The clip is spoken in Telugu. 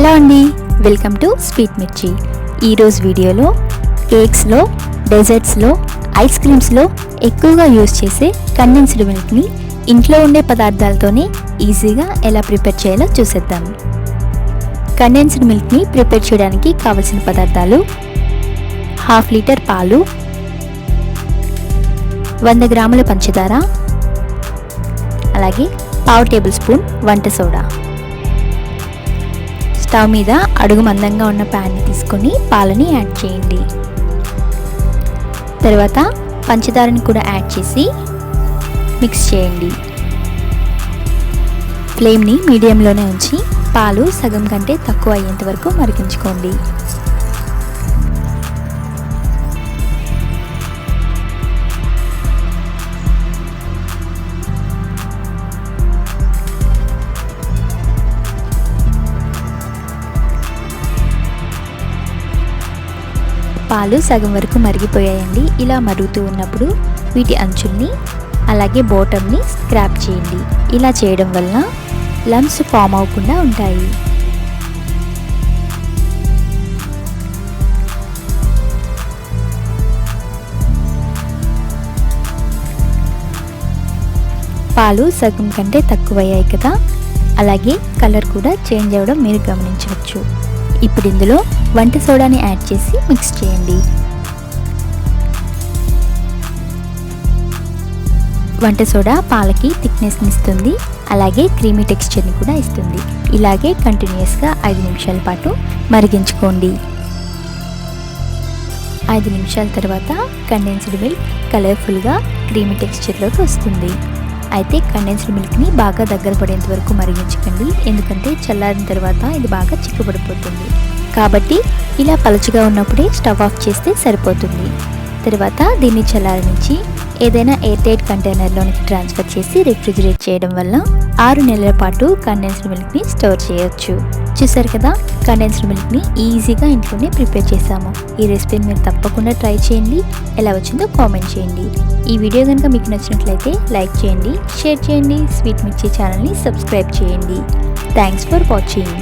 హలో అండి, వెల్కమ్ టు స్వీట్ మిర్చి. ఈరోజు వీడియోలో కేక్స్లో, డెజర్ట్స్లో, ఐస్ క్రీమ్స్లో ఎక్కువగా యూజ్ చేసే కండెన్స్డ్ మిల్క్ని ఇంట్లో ఉండే పదార్థాలతోనే ఈజీగా ఎలా ప్రిపేర్ చేయాలో చూసేద్దాం. కండెన్స్డ్ మిల్క్ని ప్రిపేర్ చేయడానికి కావలసిన పదార్థాలు: 1/2 లీటర్ పాలు, 100 గ్రాముల పంచదార, అలాగే 1/2 టేబుల్ స్పూన్ వంట సోడా. స్టవ్ మీద అడుగు మందంగా ఉన్న ప్యాన్ని తీసుకొని పాలని యాడ్ చేయండి. తర్వాత పంచదారని కూడా యాడ్ చేసి మిక్స్ చేయండి. ఫ్లేమ్ని మీడియంలోనే ఉంచి పాలు సగం కంటే తక్కువ అయ్యేంత వరకు మరిగించుకోండి. పాలు సగం వరకు మరిగిపోయాయండి. ఇలా మరుగుతూ ఉన్నప్పుడు వీటి అంచుల్ని అలాగే బాటమ్ని స్క్రాప్ చేయండి. ఇలా చేయడం వలన లంప్స్ ఫామ్ అవ్వకుండా ఉంటాయి. పాలు సగం కంటే తక్కువయ్యాయి కదా, అలాగే కలర్ కూడా చేంజ్ అవ్వడం మీరు గమనించవచ్చు. ఇప్పుడు ఇందులో వంట సోడాని యాడ్ చేసి మిక్స్ చేయండి. వంట సోడా పాలకి థిక్నెస్ని ఇస్తుంది, అలాగే క్రీమీ టెక్స్చర్ని కూడా ఇస్తుంది. ఇలాగే కంటిన్యూస్గా 5 నిమిషాల పాటు మరిగించుకోండి. 5 నిమిషాల తర్వాత కండెన్స్డ్ మిల్క్ కలర్ఫుల్గా క్రీమీ టెక్స్చర్లోకి వస్తుంది. అయితే కండెన్స్డ్ మిల్క్ని బాగా దగ్గర పడేంత వరకు మరిగించకండి, ఎందుకంటే చల్లారిన తర్వాత ఇది బాగా చిక్కబడిపోతుంది. కాబట్టి ఇలా పలుచగా ఉన్నప్పుడే స్టవ్ ఆఫ్ చేస్తే సరిపోతుంది. తర్వాత దీన్ని చల్లారనించి ఏదైనా ఎయిర్ టైట్ కంటైనర్లోనికి ట్రాన్స్ఫర్ చేసి రిఫ్రిజిరేట్ చేయడం వల్ల 6 నెలల పాటు కండెన్స్డ్ మిల్క్ని స్టోర్ చేయొచ్చు. చూసారు కదా, కండెన్స్డ్ మిల్క్ని ఈజీగా ఇంట్లోనే ప్రిపేర్ చేసాము. ఈ రెసిపీని మీరు తప్పకుండా ట్రై చేయండి. ఎలా వచ్చిందో కామెంట్ చేయండి. ఈ వీడియో కనుక మీకు నచ్చినట్లయితే లైక్ చేయండి, షేర్ చేయండి. స్వీట్ మిర్చి ఛానల్ని సబ్స్క్రైబ్ చేయండి. Thanks for watching.